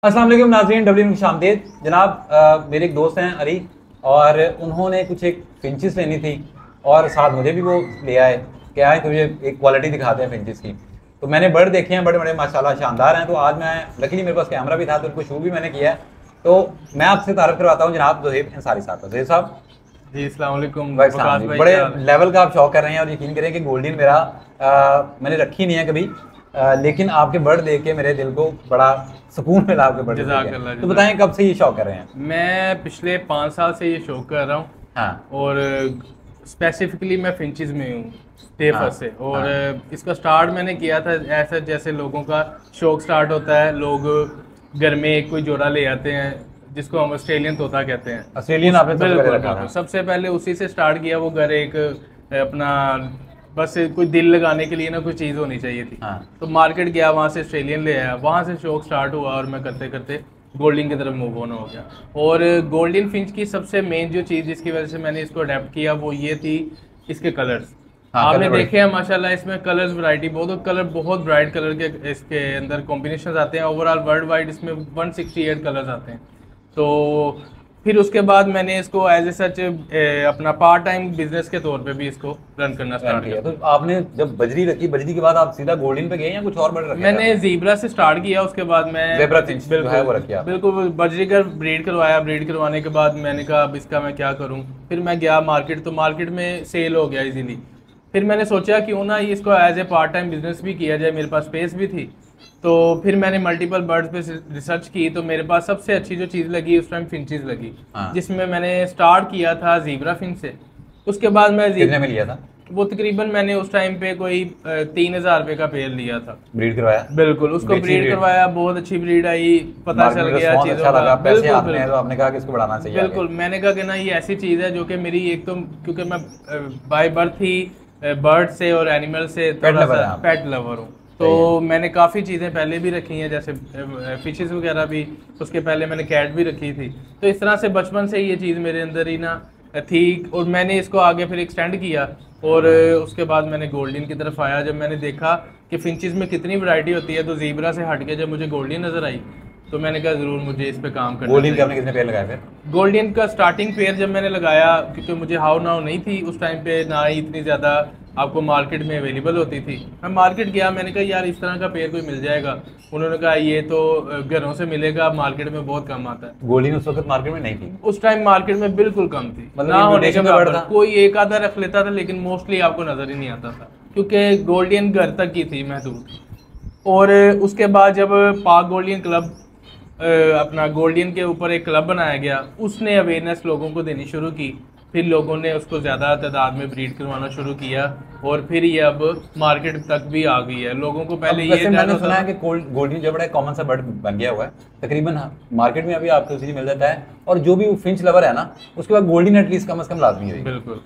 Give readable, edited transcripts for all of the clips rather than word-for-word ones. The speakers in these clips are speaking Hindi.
अस्सलाम वालेकुम नाज़रीन, डब्ल्यू खुशामदीद जनाब। मेरे एक दोस्त हैं अली, और उन्होंने कुछ एक फिंचेस लेनी थी और साथ मुझे भी वो ले आए। क्या है, तुझे एक क्वालिटी दिखाते हैं फिंचेस की। तो मैंने बर्ड देखे हैं, बड़े बड़े माशाल्लाह शानदार हैं। तो आज मैं लकीली मेरे पास कैमरा भी था तो उनको शूट भी मैंने किया है। तो मैं आपसे तारुफ करवाता हूँ जनाब ज़ोहैब अंसारी साहब का। ज़ोहैब साहब, जी अस्सलाम वालेकुम वालेकुम वकास जी, भाई, बड़े क्या हाल है? लेवल का आप शौक कर रहे हैं और यकीन करें कि गोल्डन मेरा मैंने रखी नहीं है कभी। लेकिन आपके बर्ड देख के मेरे दिल को बड़ा सुकून मिला आपके बर्ड देख जज़ाकल्लाह के। तो बताएं जज़ाकल्लाह। कब से ये शौक कर रहे हैं? मैं पिछले 5 साल से ये शौक कर रहा हूँ हाँ और स्पेसिफिकली मैं फिंचज़ में हूँ स्टेफर हाँ से। और हाँ। इसका स्टार्ट मैंने किया था ऐसा जैसे लोगों का शौक स्टार्ट होता है। लोग घर में एक कोई जोड़ा ले आते हैं जिसको हम ऑस्ट्रेलियन तोता कहते हैं। ऑस्ट्रेलियन आपने सबसे पहले बिल्कुल रखा बिल्कुल, था? सबसे पहले उसी से स्टार्ट किया। वो घर एक अपना बस कोई दिल लगाने के लिए ना कोई चीज़ होनी चाहिए थी। हाँ तो मार्केट गया, वहाँ से ऑस्ट्रेलियन ले आया, वहाँ से शौक स्टार्ट हुआ और मैं करते करते गोल्डन की तरफ मूव ऑन हो गया। और गोल्डन फिंच की सबसे मेन जो चीज़ जिसकी वजह से मैंने इसको अडेप्ट किया वो ये थी इसके कलर्स। हाँ, आपने कलर बड़े। देखे हैं माशाल्लाह, इसमें कलर्स वैरायटी बहुत, कलर बहुत ब्राइट कलर के इसके अंदर कॉम्बिनेशन आते हैं। ओवरऑल वर्ल्ड वाइड इसमें 168 कलर्स आते हैं। तो फिर उसके बाद मैंने इसको एज ए सच अपना पार्ट टाइम बिजनेस के तौर पे भी इसको रन करना रन स्टार्ट किया किया। तो आपने जब बजरी रखी, बजरी के बाद आप सीधा गोल्डन पे गए या कुछ और बर्ड रखे थे मैंने आपने? जीब्रा से स्टार्ट किया, उसके बाद मैं ज़ेब्रा फिंच जो है वो बिल्कुल रखी आपने? बिल्कुल बजरीगर ब्रीड करवाया। ब्रीड करवाने के बाद मैंने कहा अब इसका मैं क्या करूं। फिर मैं गया मार्केट, तो मार्केट में सेल हो गया इजीली। फिर मैंने सोचा क्यों ना इसको as a part time business भी किया जाए, मेरे पास स्पेस भी थी। तो फिर मैंने मल्टीपल बर्ड्स पे रिसर्च की, तो मेरे पास सबसे अच्छी जो चीज़ लगी उस टाइम फिंचेस लगी। हाँ। जिसमें मैंने स्टार्ट किया था जीब्रा फिंच से। उसके बाद मैं कितने में लिया था? वो तकरीबन मैंने उस टाइम पे कोई 3,000 रुपये का पेयर लिया था। ब्रीड करवाया? बिल्कुल, उसको बेची ब्रीड ब्रीड? करवाया, बहुत अच्छी ब्रीड आई, पता मार्केट चल में गया रिस्पॉन्स चीज़ों अच्छा का। लगा, पैसे बिल्कुल हाथ में है तो बिल्कुल आपने कहा कि इसको बढ़ाना चाहिए आगे। बिल्कुल, मैंने कहा कि ना ये ऐसी चीज़ है जो कि मेरी एक तो क्योंकि मैं बाय बर्थ ही बर्ड से और एनिमल से Pet थोड़ा lover सा हैं आप? पेट लवर हूँ। सही तो है। मैंने काफ़ी चीज़ें पहले भी रखी हैं, जैसे फिशेस वगैरह भी। उसके पहले मैंने कैट भी रखी थी। तो इस तरह से बचपन से ये चीज़ मेरे अंदर ही ना थी। और मैंने इसको आगे फिर एक्सटेंड किया। और उसके बाद मैंने गोल्डन की तरफ आया। जब मैंने देखा कि फिंचेस में कितनी वैरायटी होती है, तो ज़ीब्रा से हट के जब मुझे गोल्डन नज़र आई तो मैंने कहा ज़रूर मुझे इस पे काम करना गोल्डन के चाहिए। आपने कितने पेड़ लगाए फिर? गोल्डन का स्टार्टिंग पेयर जब मैंने लगाया, क्योंकि मुझे हाउ नाउ नहीं थी उस टाइम पे, ना ही इतनी ज़्यादा आपको मार्केट में अवेलेबल होती थी। मैं मार्केट गया, मैंने कहा यार इस तरह का पेयर कोई मिल जाएगा। उन्होंने कहा ये तो घरों से मिलेगा, मार्केट में बहुत कम आता है। गोल्डन उस वक्त मार्केट में नहीं थी? उस टाइम मार्केट में बिल्कुल कम थी, मतलब ना होने के invitation पे बराबर। बढ़ता? कोई एक आधा रख लेता था, लेकिन मोस्टली आपको नज़र ही नहीं आता था क्योंकि गोल्डन घर तक की थी महदूद। और उसके बाद जब पाक गोल्डन क्लब अपना गोल्डन के ऊपर एक क्लब बनाया गया, उसने अवेयरनेस लोगों को देनी शुरू की। फिर लोगों ने उसको ज़्यादा तादाद में ब्रीड करवाना शुरू किया और फिर ये अब मार्केट तक भी आ गई है। लोगों को अब पहले ये वैसे डर मैंने होता सुना है था। कि गोल्डन जो बड़ा कॉमन सा बर्ड बन गया हुआ है तकरीबन मार्केट में, अभी आपको उसी मिल जाता है। और जो भी फिंच लवर है ना, उसके बाद गोल्डन एटलीस्ट कम से कम लाजमी होगी। बिल्कुल।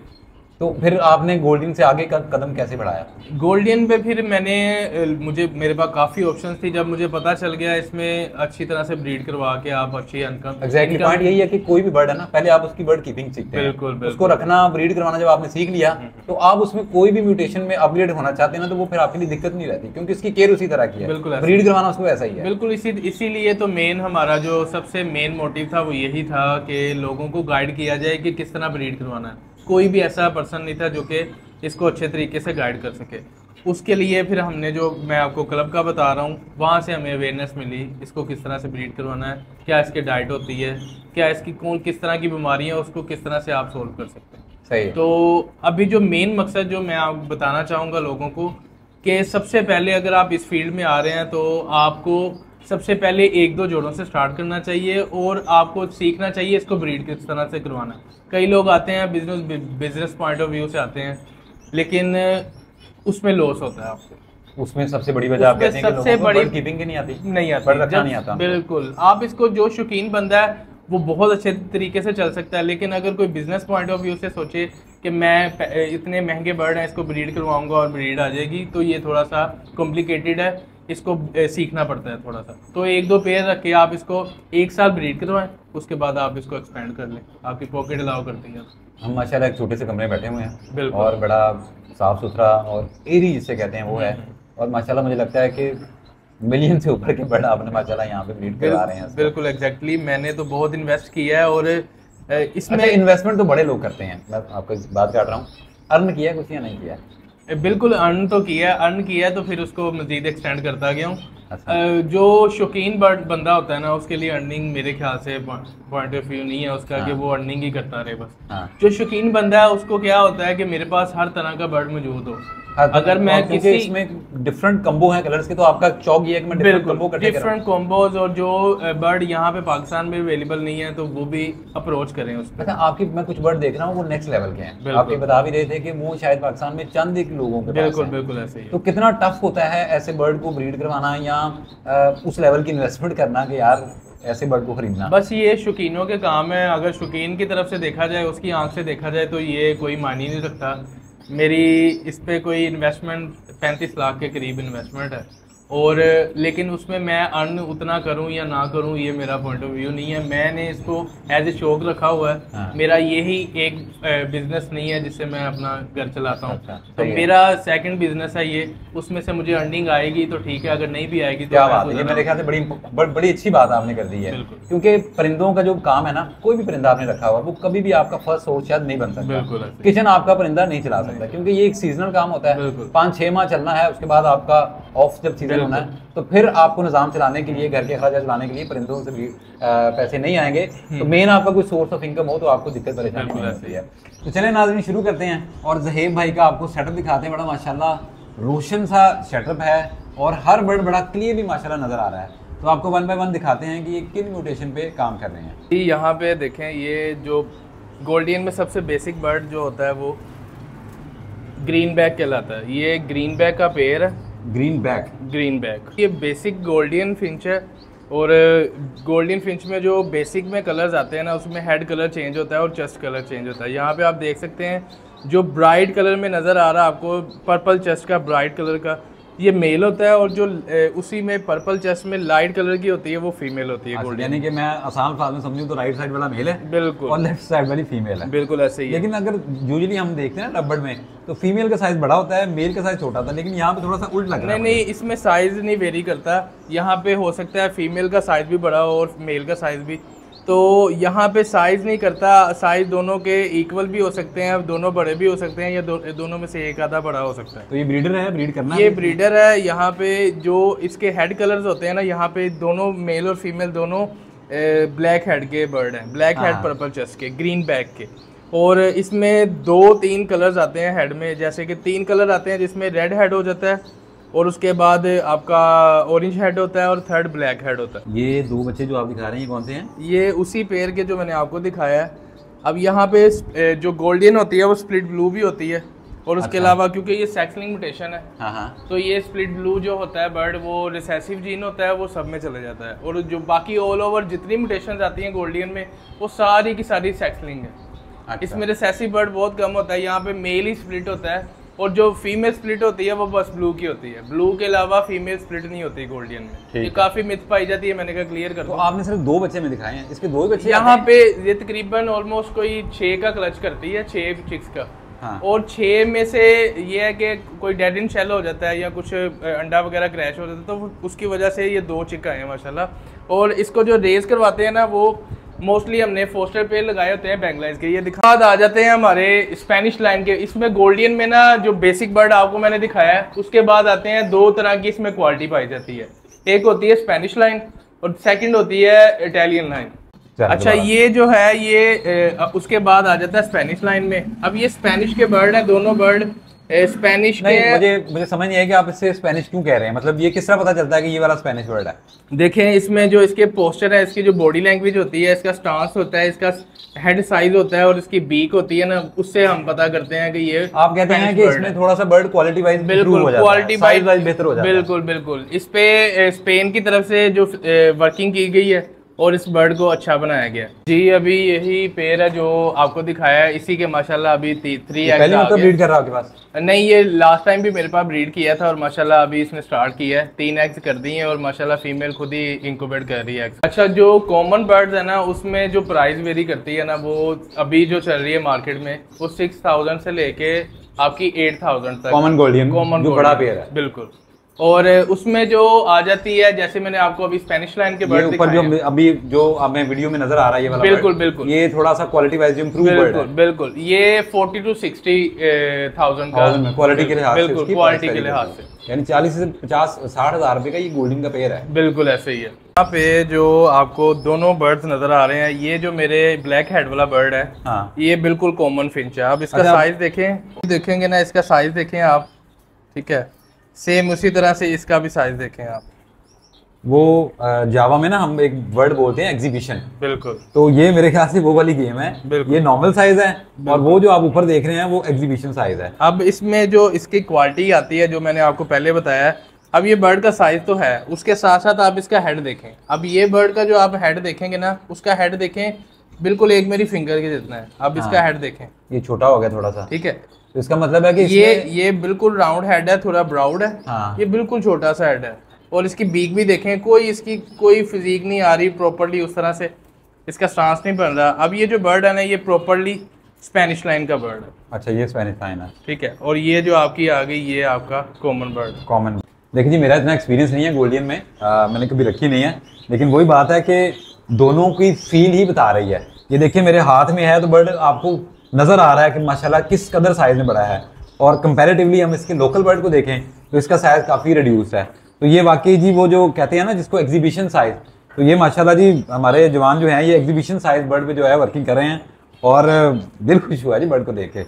तो फिर आपने गोल्डन से आगे का कदम कैसे बढ़ाया? गोल्डन पे फिर मैंने मुझे मेरे पास काफ़ी ऑप्शंस थी। जब मुझे पता चल गया इसमें अच्छी तरह से ब्रीड करवा के आप अच्छी इनकम एग्जैक्टली पॉइंट यही है कि कोई भी बर्ड है ना, पहले आप उसकी बर्ड कीपिंग सीखते हैं। बिल्कुल बिल्कुल उसको रखना, ब्रीड करवाना जब आपने सीख लिया तो आप उसमें कोई भी म्यूटेशन में अपग्रेड होना चाहते हैं ना, तो वो फिर आपके लिए दिक्कत नहीं रहती क्योंकि उसकी केयर उसी तरह की है। बिल्कुल ऐसा ब्रीड करवाना उसको ऐसा ही है। बिल्कुल इसीलिए तो मेन हमारा जो सबसे मेन मोटिव था वो यही था कि लोगों को गाइड किया जाए कि किस तरह ब्रीड करवाना है। कोई भी ऐसा पर्सन नहीं था जो कि इसको अच्छे तरीके से गाइड कर सके। उसके लिए फिर हमने जो मैं आपको क्लब का बता रहा हूँ, वहाँ से हमें अवेयरनेस मिली इसको किस तरह से ब्रीड करवाना है, क्या इसकी डाइट होती है, क्या इसकी कौन किस तरह की बीमारियाँ उसको किस तरह से आप सोल्व कर सकते हैं। सही है। तो अभी जो मेन मकसद जो मैं आप बताना चाहूँगा लोगों को कि सबसे पहले अगर आप इस फील्ड में आ रहे हैं तो आपको सबसे पहले एक दो जोड़ों से स्टार्ट करना चाहिए और आपको सीखना चाहिए इसको ब्रीड किस तरह से करवाना है। कई लोग आते हैं बिजनेस पॉइंट ऑफ व्यू से आते हैं, लेकिन उसमें लॉस होता है आपको। उसमें सबसे बड़ी वजह आप उसमें कहते हैं कि सबसे लोगों को बड़ी बर्ड कीपिंग की नहीं आती, नहीं आती। बर्ड रखना जब नहीं आता उनको। बिल्कुल आप इसको जो शौकीन बंदा है वो बहुत अच्छे तरीके से चल सकता है, लेकिन अगर कोई बिजनेस पॉइंट ऑफ व्यू से सोचे कि मैं इतने महंगे बर्ड हैं इसको ब्रीड करवाऊंगा और ब्रीड आ जाएगी, तो ये थोड़ा सा कॉम्प्लिकेटेड है। इसको सीखना पड़ता है थोड़ा सा। तो एक दो पेयर रख के आप इसको 1 साल ब्रीड करवाएं, उसके बाद आप इसको एक्सपेंड कर लें, आपकी पॉकेट अलाउ करती है। हम माशाल्लाह एक छोटे से कमरे में बैठे हुए हैं बिल्कुल। और बड़ा साफ़ सुथरा और एरी जिसे कहते हैं वो है। और माशाल्लाह मुझे लगता है कि मिलियन से ऊपर के बर्ड आपने माशाल्लाह यहाँ पे ब्रीड करवा रहे हैं। बिल्कुल एग्जैक्टली, मैंने तो बहुत इन्वेस्ट किया है और इसमें इन्वेस्टमेंट तो बड़े लोग करते हैं, मैं आपको बात काट रहा हूँ, अर्न किया कुछ या नहीं किया? बिल्कुल अर्न तो किया, अर्न किया तो फिर उसको मजीद एक्सटेंड करता गया हूँ। अच्छा। जो शौकीन बर्ड बंदा होता है ना, उसके लिए अर्निंग मेरे ख्याल से पॉइंट ऑफ व्यू नहीं है उसका। हाँ। कि वो अर्निंग ही करता रहे बस। हाँ। जो शौकीन बंदा है उसको क्या होता है कि मेरे पास हर तरह का बर्ड मौजूद हो। हाँ, तो अगर मैं क्योंकि किसी इसमें डिफरेंट कम्बो हैं कलर्स के, तो आपका चौक ये है कि मैं डिफरेंट कम्बो इकट्ठे कर रहा हूं। डिफरेंट कॉम्बोज, और जो बर्ड यहाँ पे पाकिस्तान में अवेलेबल नहीं है तो वो भी अप्रोच करें उस पर। अच्छा, आपकी मैं कुछ बर्ड देख रहा हूँ वो नेक्स्ट लेवल के हैं, बिल्कुल। आप ये बता भी रहे थे कि वो शायद पाकिस्तान में चंद एक लोगों के पास बिल्कुल हैं। बिल्कुल ऐसे ही तो कितना टफ होता है ऐसे बर्ड को ब्रीड करवाना या उस लेवल की इन्वेस्टमेंट करना कि यार ऐसे बर्ड को खरीदना? बस ये शौकीनों के काम है। अगर शौकीन की तरफ से देखा जाए, उसकी आंख से देखा जाए, तो ये कोई मानी नहीं रखता। मेरी इस पे कोई इन्वेस्टमेंट 35 लाख के करीब इन्वेस्टमेंट है, और लेकिन उसमें मैं अर्न उतना करूं या ना करूं ये मेरा पॉइंट ऑफ व्यू नहीं है। मैंने इसको एज ए शौक रखा हुआ है। हाँ। मेरा यही एक बिजनेस नहीं है जिससे मैं अपना घर चलाता हूँ। अच्छा, तो सही है। मेरा सेकंड बिजनेस है ये, उसमें से मुझे अर्निंग आएगी तो ठीक है, अगर नहीं भी आएगी तो क्या मैं बात है, ये मेरे ख्याल से बड़ी अच्छी बात आपने कर दी है। बिल्कुल। क्योंकि परिंदों का जो काम है ना, कोई भी परिंदा आपने रखा हुआ वो कभी भी आपका फर्स्ट सोर्स शायद नहीं बन सकता। बिल्कुल ऐसे। किचन आपका परिंदा नहीं चला सकता, क्योंकि ये एक सीजनल काम होता है। बिल्कुल। 5-6 माह चलना है, उसके बाद आपका ऑफ जब सीजन होना है तो फिर आपको निजाम चलाने के लिए, घर के अखराज चलाने के लिए परिंदों से भी पैसे नहीं आएंगे। तो मेन आपका कोई सोर्स ऑफ इनकम हो तो आपको दिक्कत परेशानी नहीं होती है। तो चलें नाज़रीन, शुरू करते हैं और ज़हेब भाई का आपको सेटअप दिखाते हैं। बड़ा माशाल्लाह रोशन सा सेटअप है और हर बर्ड बड़ा क्लियरली माशाल्लाह नज़र आ रहा है। तो आपको 1 बाय 1 दिखाते हैं कि ये किन म्यूटेशन पे काम कर रहे हैं। यहाँ पे देखें, ये जो गोल्डियन में सबसे बेसिक बर्ड जो होता है वो ग्रीन बैक कहलाता है। ये ग्रीन बैक का पेयर है। ग्रीन बैक ये बेसिक गोल्डियन फिंच है, और गोल्डन फिंच में जो बेसिक में कलर्स आते हैं ना, उसमें हेड कलर चेंज होता है और चेस्ट कलर चेंज होता है। यहाँ पे आप देख सकते हैं जो ब्राइट कलर में नज़र आ रहा है आपको, पर्पल चेस्ट का ब्राइट कलर का, ये मेल होता है, और जो उसी में पर्पल चेस्ट में लाइट कलर की होती है वो फीमेल होती है। गोल्डन यानी कि मैं आसान फार्म में समझूं तो राइट साइड वाला मेल है बिल्कुल, और लेफ्ट साइड वाली फीमेल है। बिल्कुल ऐसे ही है। लेकिन अगर यूजुअली हम देखते हैं ना लवबर्ड में, तो फीमेल का साइज बड़ा होता है, मेल का साइज छोटा होता है, लेकिन यहाँ पे थोड़ा सा उल्ट लग रहा है। नहीं, इसमें साइज नहीं वेरी करता। यहाँ पे हो सकता है फीमेल का साइज भी बड़ा हो और मेल का साइज भी, तो यहाँ पे साइज नहीं करता। साइज दोनों के इक्वल भी हो सकते हैं, दोनों बड़े भी हो सकते हैं, या दोनों में से एक आधा बड़ा हो सकता है। तो ये ब्रीडर है, ब्रीड करना ये ब्रीडर है। यहाँ पे जो इसके हेड कलर्स होते हैं ना, यहाँ पे दोनों मेल और फीमेल दोनों ब्लैक हेड के बर्ड हैं, ब्लैक हेड पर्पल चेस्ट के, ग्रीन बैक के। और इसमें 2-3 कलर्स आते हैं हेड में, जैसे कि 3 कलर आते हैं जिसमें रेड हेड हो जाता है, और उसके बाद आपका ऑरेंज हेड होता है, और थर्ड ब्लैक हेड होता है। ये 2 बच्चे जो आप दिखा रहे हैं ये कौन से हैं? ये उसी पेयर के जो मैंने आपको दिखाया है। अब यहाँ पे जो गोल्डन होती है वो स्प्लिट ब्लू भी होती है, और उसके अलावा क्योंकि ये सेक्सलिंग म्यूटेशन है, हाँ, तो ये स्प्लिट ब्लू जो होता है बर्ड, वो रिसेसिव जीन होता है, वो सब में चले जाता है। और जो बाकी ऑल ओवर जितनी म्यूटेशन आती हैं गोल्डन में, वो सारी की सारी सेक्सलिंग है। अच्छा। इसमें रिसेसिव बर्ड बहुत कम होता है। यहाँ पे मेल ही स्प्लिट होता है, और जो फीमेल स्प्लिट होती है वो बस ब्लू की होती है। ब्लू के अलावा फीमेल स्प्लिट नहीं होती गोल्डन में। ये काफी मिथ पाई जाती है, मैंने कहा क्लियर कर तो दूं। आपने सिर्फ 2 बच्चे में दिखाए हैं, इसके 2 बच्चे यहाँ पे ये तकरीबन ऑलमोस्ट कोई 6 का क्लच करती है, 6 चिक्स का। हाँ। और 6 में से ये है कि कोई डेड इन शेल हो जाता है या कुछ अंडा वगैरह क्रैश हो जाता है, तो उसकी वजह से ये 2 चिक आए हैं माशाल्लाह। और इसको जो रेस करवाते हैं ना, वो मोस्टली हमने फोस्टर पे लगाए होते हैं बैंगलाइज के। ये दिखा आ जाते हैं हमारे स्पेनिश लाइन के। इसमें गोल्डन में ना जो बेसिक बर्ड आपको मैंने दिखाया है, उसके बाद आते हैं 2 तरह की इसमें क्वालिटी पाई जाती है। एक होती है स्पेनिश लाइन और सेकंड होती है इटालियन लाइन। अच्छा, ये जो है ये उसके बाद आ जाता है स्पेनिश लाइन में। अब ये स्पेनिश के बर्ड हैं, दोनों बर्ड स्पेनिश के। मुझे समझ नहीं है कि आप इससे स्पेनिश क्यों कह रहे हैं, मतलब ये किस तरह पता चलता है कि ये वाला स्पेनिश वर्ड है? देखें, इसमें जो इसके पोस्टर है, इसकी जो बॉडी लैंग्वेज होती है, इसका स्टांस होता है, इसका हेड साइज होता है, और इसकी बीक होती है ना, उससे हम पता करते हैं कि ये आप कहते हैं कि इसमें थोड़ा सा बर्ड क्वालिटी वाइज बिल्कुल क्वालिटी वाइज बेहतर हो जाता है। बिल्कुल। इस पे स्पेन की तरफ से जो वर्किंग की गई है और इस बर्ड को अच्छा बनाया गया जी। अभी यही पेयर है जो आपको दिखाया है, इसी के माशाल्लाह अभी 3 पहले मतलब ब्रीड कर रहा है आपके पास? नहीं, ये लास्ट टाइम भी मेरे पास ब्रीड किया था, और माशाल्लाह अभी इसने स्टार्ट किया है। 3 एग्स कर दिए हैं, और माशाल्लाह फीमेल खुद ही इंक्यूबेट कर रही है। अच्छा, जो कॉमन बर्ड्स है ना, उसमें जो प्राइस वेरी करती है ना, वो अभी जो चल रही है मार्केट में, वो 6000 से लेके आपकी 8000 तक। कॉमन गोल्डन जो बड़ा पेयर है। बिल्कुल। और उसमें जो आ जाती है, जैसे मैंने आपको अभी स्पेनिश लाइन के बर्ड ऊपर जो अभी जो हमें वीडियो में नजर आ रहा है ये वाला बिल्कुल bird, बिल्कुल ये थोड़ा सा क्वालिटी वाइज इंप्रूव बर्ड है। बिल्कुल ये 40 to 60,000 का क्वालिटी के लिहाज से, बिल्कुल क्वालिटी के लिहाज से, यानी 40 से 50-60 हजार रुपए का ये गोल्डन का पेयर है। बिल्कुल ऐसे ही है। यहाँ पे जो आपको दोनों बर्ड्स नजर आ रहे हैं, ये जो मेरे ब्लैक हेड वाला बर्ड है, हाँ। ये बिल्कुल कॉमन फिंच है। अब इसका साइज देखेंगे ना, इसका साइज देखें आप, ठीक है, सेम उसी तरह से इसका भी साइज देखें आप। वो जावा में ना हम एक वर्ड बोलते हैं एग्जीबिशन, बिल्कुल, तो ये मेरे ख्याल से वो वाली गेम है। ये नॉर्मल साइज है और वो जो आप ऊपर देख रहे हैं वो एग्जीबिशन साइज है। अब इसमें जो इसकी क्वालिटी आती है, जो मैंने आपको पहले बताया है, अब ये बर्ड का साइज तो है, उसके साथ साथ आप इसका हेड देखें। अब ये बर्ड का जो आप हेड देखेंगे ना, उसका हेड देखें बिल्कुल एक मेरी फिंगर के जितना है। अब इसका हेड देखें, ये छोटा हो गया थोड़ा सा, ठीक है, तो इसका मतलब है कि ये बिल्कुल राउंड हेड है, थोड़ा ब्राउड है। हाँ। ये बिल्कुल छोटा सा हेड है, और इसकी बीक भी देखें, कोई इसकी कोई फिजिक नहीं आ रही प्रॉपर्ली, उस तरह से इसका सांस नहीं बन रहा। अब ये जो बर्ड है ना, ये प्रॉपर्ली स्पेनिश लाइन का बर्ड है। अच्छा, ये स्पेनिश लाइन है, ठीक है, और ये जो आपकी आ गई, ये आपका कॉमन बर्ड। कॉमन। देखिए जी, मेरा इतना एक्सपीरियंस नहीं है गोल्डियन में, मैंने कभी रखी नहीं है, लेकिन वही बात है कि दोनों की फील ही बता रही है। ये देखिए मेरे हाथ में है, तो बर्ड आपको नजर आ रहा है कि माशाल्लाह किस कदर साइज में बड़ा है, और कंपैरेटिवली हम इसके लोकल बर्ड को देखें तो इसका साइज काफ़ी रिड्यूस है। तो ये वाकई जी वो जो कहते हैं ना जिसको एग्जीबिशन साइज, तो ये माशाल्लाह जी हमारे जवान जो हैं ये एग्जीबिशन साइज बर्ड पे जो है वर्किंग कर रहे हैं, और दिल खुश हुआ जी बर्ड को देख के।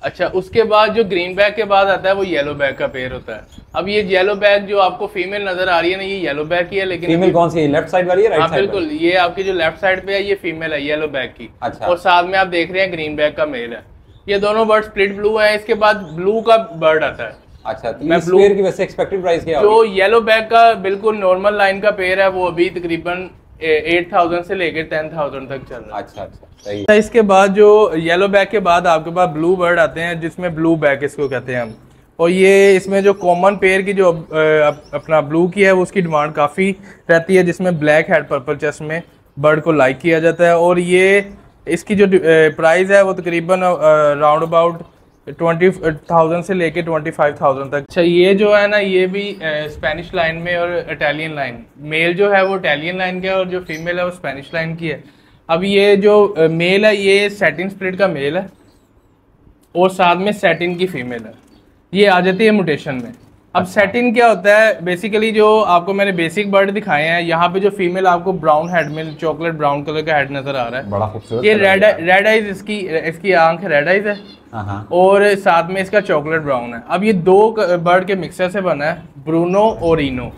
अच्छा, उसके बाद जो ग्रीन बैग के बाद आता है वो येलो बैग का पेयर होता है। अब ये येलो बैग जो आपको फीमेल नजर आ रही है ना, ये येलो बैग की है, लेकिन फीमेल कौन सी है, लेफ्ट साइड वाली है राइट साइड? बिल्कुल, ये आपकी जो लेफ्ट साइड पे है ये फीमेल है येलो बैग की। अच्छा। और साथ में आप देख रहे हैं ग्रीन बैग का मेल है। ये दोनों बर्ड स्प्लिट ब्लू है। इसके बाद ब्लू का बर्ड आता है। अच्छा, तो मैं ब्लू की वैसे एक्सपेक्टेड प्राइस क्या जो येलो बैग का बिल्कुल नॉर्मल लाइन का पेयर है, वो अभी तकरीबन 8,000 से लेकर 10,000 तक चल रहा है। अच्छा अच्छा, सही। इसके बाद जो येलो बैग के बाद आपके पास ब्लू बर्ड आते हैं, जिसमें ब्लू बैग इसको कहते हैं हम। और ये इसमें जो कॉमन पेयर की जो अपना ब्लू की है, वो उसकी डिमांड काफ़ी रहती है, जिसमें ब्लैक हेड पर्पल चेस्ट में बर्ड को लाइक किया जाता है। और ये इसकी जो प्राइस है वो तकरीबन राउंड अबाउट 20,000 से लेके 25,000 तक। अच्छा, ये जो है ना, ये भी स्पेनिश लाइन में और इटालियन लाइन, मेल जो है वो इटालियन लाइन का है और जो फीमेल है वो स्पेनिश लाइन की है। अब ये जो मेल है ये सैटिन स्प्लिट का मेल है और साथ में सैटिन की फीमेल है, ये आ जाती है म्यूटेशन में। अब सैटिन क्या होता है, बेसिकली जो आपको मैंने बेसिक बर्ड दिखाए हैं, यहाँ पे जो फीमेल आपको ब्राउन हेड में चॉकलेट ब्राउन कलर का हेड नजर आ रहा है, बड़ा खूबसूरत। ये रेड आइज, इसकी आंख रेड आइज है और साथ में इसका चॉकलेट ब्राउन है। अब ये दो बर्ड के मिक्सर से बना है, ब्रूनो और इनो।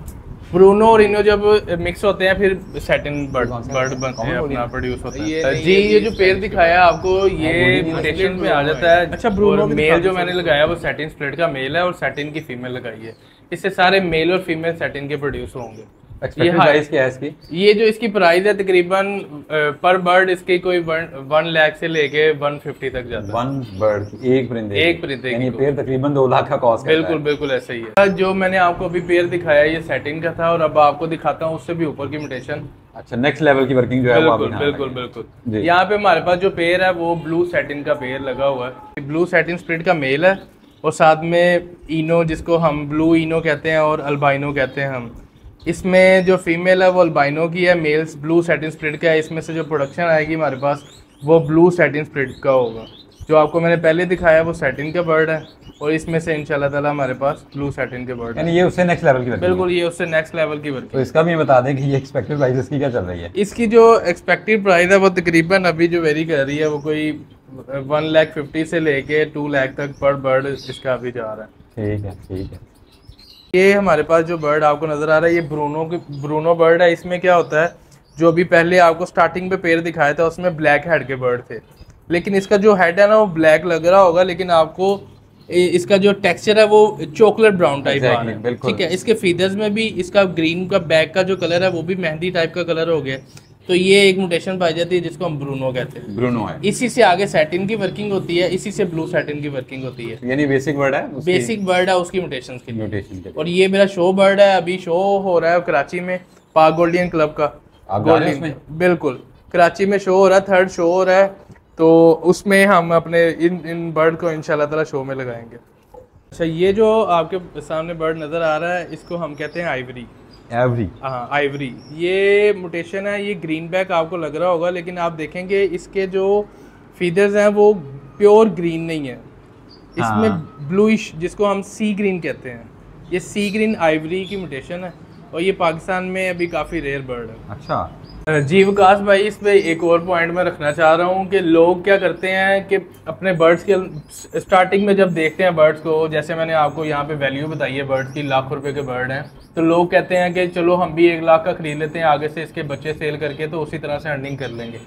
ब्रूनो और इनो जब मिक्स होते हैं फिर सैटिन बर्ड बनते हैं, अपना प्रोड्यूस होता है जी। ये जो पेयर दिखाया आपको, ये म्यूटेशन में आ जाता है। अच्छा, ब्रूनो मेल जो मैंने लगाया वो सैटिन स्प्लिट का मेल है और सैटिन की फीमेल लगाई है। इससे सारे मेल और फीमेल सैटिन के प्रोड्यूस होंगे। ये प्राइस क्या है इसकी? ये जो इसकी प्राइस है तकरीबन पर बर्ड इसकी कोई 1 लाख से लेके 150 तक जाता है। वन बर्ड, एक परिंदे यानी पेयर तकरीबन 2 लाख का कॉस्ट करता है। बिल्कुल बिल्कुल ऐसा ही है। जो मैंने आपको अभी पेयर दिखाया ये सेटिंग का था, और अब आपको दिखाता हूँ उससे भी ऊपर की म्यूटेशन। अच्छा, नेक्स्ट लेवल की वर्किंग जो है वो बिल्कुल। यहाँ पे हमारे पास जो पेयर है वो ब्लू सेटिन का पेयर लगा हुआ है। ब्लू सेटिन स्प्लिट का मेल है और साथ में इनो, जिसको हम ब्लू इनो कहते हैं और अल्बाइनो कहते हैं हम। इसमें जो फीमेल है वो अल्बाइनो की है, मेल्स ब्लू सैटिन स्प्लिट का है। इसमें से जो प्रोडक्शन आएगी हमारे पास वो ब्लू सैटिन स्प्लिट का होगा। जो आपको मैंने पहले दिखाया वो सैटिन का बर्ड है, और इसमें से इंशाल्लाह ताला हमारे पास ब्लू सैटिन के बर्ड है। ये उससे नेक्स्ट लेवल की, बिल्कुल ये उससे नेक्स्ट लेवल की वर्किंग। तो इसका भी बता दें कि ये एक्सपेक्टेड प्राइस इसकी क्या चल रही है? इसकी जो एक्सपेक्टेड प्राइस है वो तकरीबन अभी जो वेरी कर रही है वो कोई 1,50,000 से लेके 2 लाख तक पर बर्ड इसका अभी जा रहा है। ठीक है। ये हमारे पास जो बर्ड आपको नजर आ रहा है ये ब्रूनो बर्ड है। इसमें क्या होता है, जो अभी पहले आपको स्टार्टिंग पे पेयर दिखाया था उसमें ब्लैक हेड के बर्ड थे, लेकिन इसका जो हेड है ना वो ब्लैक लग रहा होगा, लेकिन आपको इसका जो टेक्सचर है वो चॉकलेट ब्राउन टाइप आ रहा है। ठीक है, इसके फीदर्स में भी इसका ग्रीन का बैक का जो कलर है वो भी मेहंदी टाइप का कलर हो गया। तो ये एक म्यूटेशन पाई जाती है जिसको हम ब्रूनो कहते हैं। ब्रूनो है। इसी से आगे सैटिन की वर्किंग होती है, इसी से ब्लू सैटिन की वर्किंग होती है। यानी बेसिक बर्ड है, बेसिक बर्ड है उसकी म्यूटेशन की। और ये मेरा शो बर्ड है, अभी शो हो रहा है कराची में, पाक गोल्डियन क्लब का। गोल्डियन, बिल्कुल कराची में शो हो रहा है, 3rd शो हो रहा है, तो उसमें हम अपने इन बर्ड को इंशाल्लाह ताला शो में लगाएंगे। अच्छा, ये जो आपके सामने बर्ड नज़र आ रहा है इसको हम कहते हैं आइवरी। एवरी। हाँ, आइवरी ये मुटेशन है। ये ग्रीन बैक आपको लग रहा होगा, लेकिन आप देखेंगे इसके जो फीदर्स हैं वो प्योर ग्रीन नहीं है। इसमें ब्लूइश, जिसको हम सी ग्रीन कहते हैं, ये सी ग्रीन आइवरी की मुटेशन है और ये पाकिस्तान में अभी काफ़ी रेयर बर्ड है। अच्छा जी विकास भाई, इस पे एक और पॉइंट मैं रखना चाह रहा हूँ कि लोग क्या करते हैं कि अपने बर्ड्स के स्टार्टिंग में जब देखते हैं बर्ड्स को, जैसे मैंने आपको यहाँ पे वैल्यू बताई है बर्ड्स की, लाख रुपए के बर्ड हैं, तो लोग कहते हैं कि चलो हम भी 1 लाख का खरीद लेते हैं, आगे से इसके बच्चे सेल करके तो उसी तरह से अर्निंग कर लेंगे।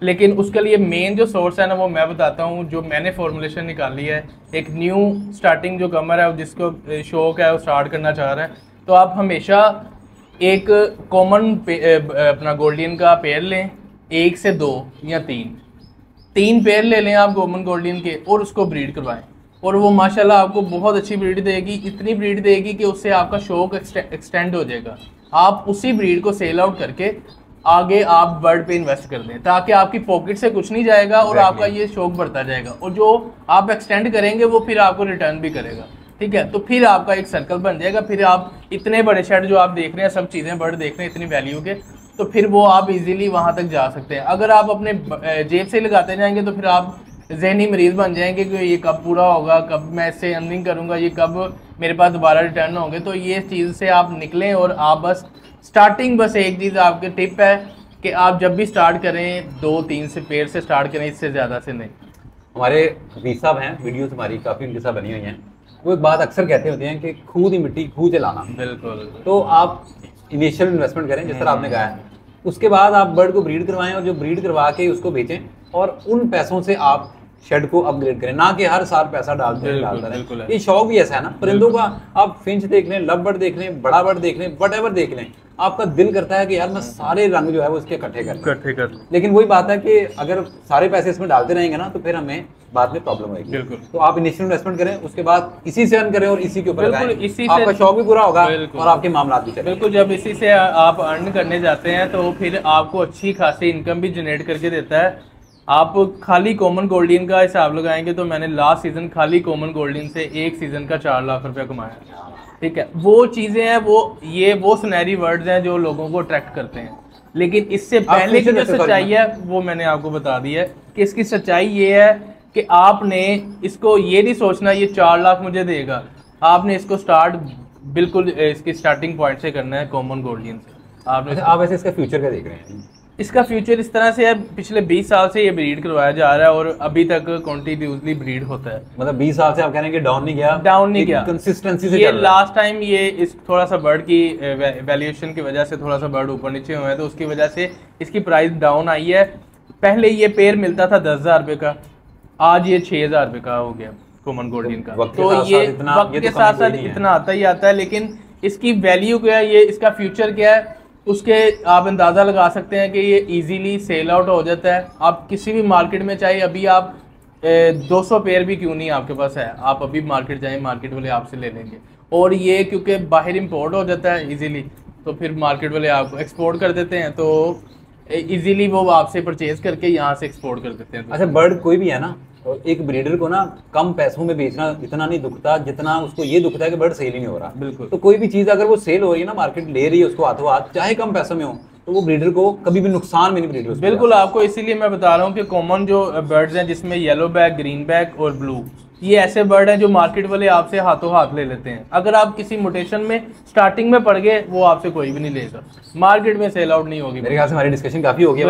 लेकिन उसके लिए मेन जो सोर्स है ना वो मैं बताता हूँ, जो मैंने फॉर्मुलेशन निकाली है। एक न्यू स्टार्टिंग जो कमर है जिसको शौक है वो स्टार्ट करना चाह रहा है, तो आप हमेशा एक कॉमन अपना गोल्डियन का पेयर लें, 1 से 2 या 3 पेयर ले लें आप कॉमन गोल्डियन के, और उसको ब्रीड करवाएं, और वो माशाल्लाह आपको बहुत अच्छी ब्रीड देगी। इतनी ब्रीड देगी कि उससे आपका शौक एक्सटेंड हो जाएगा। आप उसी ब्रीड को सेल आउट करके आगे आप बर्ड पे इन्वेस्ट कर दें, ताकि आपकी पॉकेट से कुछ नहीं जाएगा और आपका ये शौक बढ़ता जाएगा, और जो आप एक्सटेंड करेंगे वो फिर आपको रिटर्न भी करेगा। ठीक है, तो फिर आपका एक सर्कल बन जाएगा। फिर आप इतने बड़े शेड जो आप देख रहे हैं, सब चीज़ें बर्ड देख रहे हैं इतनी वैल्यू के, तो फिर वो आप इजीली वहाँ तक जा सकते हैं। अगर आप अपने जेब से लगाते जाएंगे तो फिर आप जहनी मरीज बन जाएंगे कि ये कब पूरा होगा, कब मैं इससे अर्निंग करूँगा, ये कब मेरे पास दोबारा रिटर्न होंगे। तो ये चीज़ से आप निकलें और आप बस स्टार्टिंग, बस एक चीज़ आपके टिप है कि आप जब भी स्टार्ट करें 2-3 से पेड़ से स्टार्ट करें, इससे ज़्यादा से नहीं। हमारे हफीज साहब हैं, वीडियोस हमारी काफ़ी उनके साथ बनी हुई हैं, वो एक बात अक्सर कहते होते हैं कि खूद ही मिट्टी खूद चलाना। बिल्कुल। तो आप इनिशियल इन्वेस्टमेंट करें जिस तरह आपने कहा है, उसके बाद आप बर्ड को ब्रीड करवाएं और जो ब्रीड करवा के उसको बेचें, और उन पैसों से आप शेड को अपग्रेड करें, ना कि हर साल पैसा डालते रहें। ये शौक भी ऐसा है ना परिंदों का, आप फिंच देख लें, लव बर्ड देख लें, बड़ा बर्ड देख लें, वट देख लें, आपका दिल करता है कि यार मैं सारे रंग जो है वो इसके इकट्ठे कर लूं। लेकिन वही बात है कि अगर सारे पैसे इसमें डालते रहेंगे ना तो फिर हमें बाद में प्रॉब्लम होगी। बिल्कुल। तो आप इनिशियल इन्वेस्टमेंट करें, उसके बाद इसी से अर्न करें और इसी के ऊपर लगाएं, इसी आपका शौक भी पूरा होगा और आपके मामला भी चलेंगे। बिल्कुल, जब इसी से आप अर्न करने जाते हैं तो फिर आपको अच्छी खासी इनकम भी जनरेट करके देता है। आप खाली कॉमन गोल्डियन का हिसाब लगाएंगे तो मैंने लास्ट सीजन खाली कॉमन गोल्डियन से एक सीजन का 4 लाख रुपया कमाया। ठीक है, वो चीज़ें हैं, वो सुनहरी वर्ड्स हैं जो लोगों को अट्रैक्ट करते हैं। लेकिन इससे पहले की जो सच्चाई है वो मैंने आपको बता दी है कि इसकी सच्चाई ये है कि आपने इसको ये नहीं सोचना ये 4 लाख मुझे देगा। आपने इसको स्टार्ट बिल्कुल इसकी स्टार्टिंग पॉइंट से करना है, कॉमन गोल्डियन से। आपने आप वैसे इसका फ्यूचर क्या देख रहे हैं? इसका फ्यूचर इस तरह से है, पिछले 20 साल से ये ब्रीड करवाया जा रहा है और अभी तक कंटिन्यूसली ब्रीड होता है। मतलब 20 साल से आप कह रहे हैं कि डाउन नहीं गया, कंसिस्टेंसी से ये लास्ट टाइम ये इस थोड़ा सा बर्ड की वैल्यूएशन की वजह से थोड़ा सा बर्ड ऊपर नीचे हुए हैं, तो उसकी वजह से इसकी प्राइस डाउन आई है। पहले ये पेयर मिलता था 10,000 रुपये का, आज ये 6,000 रुपये का हो गया कॉमन गोल्डियन का। तो ये वक्त के साथ साथ इतना आता ही आता है, लेकिन इसकी वैल्यू क्या है, ये इसका फ्यूचर क्या है, उसके आप अंदाज़ा लगा सकते हैं कि ये इजीली सेल आउट हो जाता है। आप किसी भी मार्केट में, चाहे अभी आप 200 पेयर भी क्यों नहीं आपके पास है, आप अभी मार्केट जाएं, मार्केट वाले आपसे ले लेंगे। और ये क्योंकि बाहर इंपोर्ट हो जाता है इजीली, तो फिर मार्केट वाले आपको एक्सपोर्ट कर देते हैं, तो इजीली वो आपसे परचेज करके यहाँ से एक्सपोर्ट कर देते हैं। अच्छा, बर्ड कोई भी है ना, एक ब्रीडर को ना कम पैसों में बेचना इतना नहीं दुखता जितना उसको ये दुखता है कि बर्ड सेल ही नहीं हो रहा। बिल्कुल। तो कोई भी चीज़ अगर वो सेल हो रही है ना, मार्केट ले रही है उसको हाथों हाथ, चाहे कम पैसों में हो, तो वो ब्रीडर को कभी भी नुकसान में नहीं ब्रीडर। बिल्कुल, आपको इसीलिए मैं बता रहा हूँ कि कॉमन जो बर्ड्स हैं जिसमें येलो बैक, ग्रीन बैक और ब्लू, ये ऐसे बर्ड हैं जो मार्केट वाले आपसे हाथों हाथ ले लेते हैं। अगर आप किसी मोटेशन में स्टार्टिंग में पड़ गए, वो आपसे कोई भी नहीं लेगा, मार्केट में सेल आउट नहीं होगी। मेरे ख्याल से हमारी डिस्कशन काफ़ी हो गई है।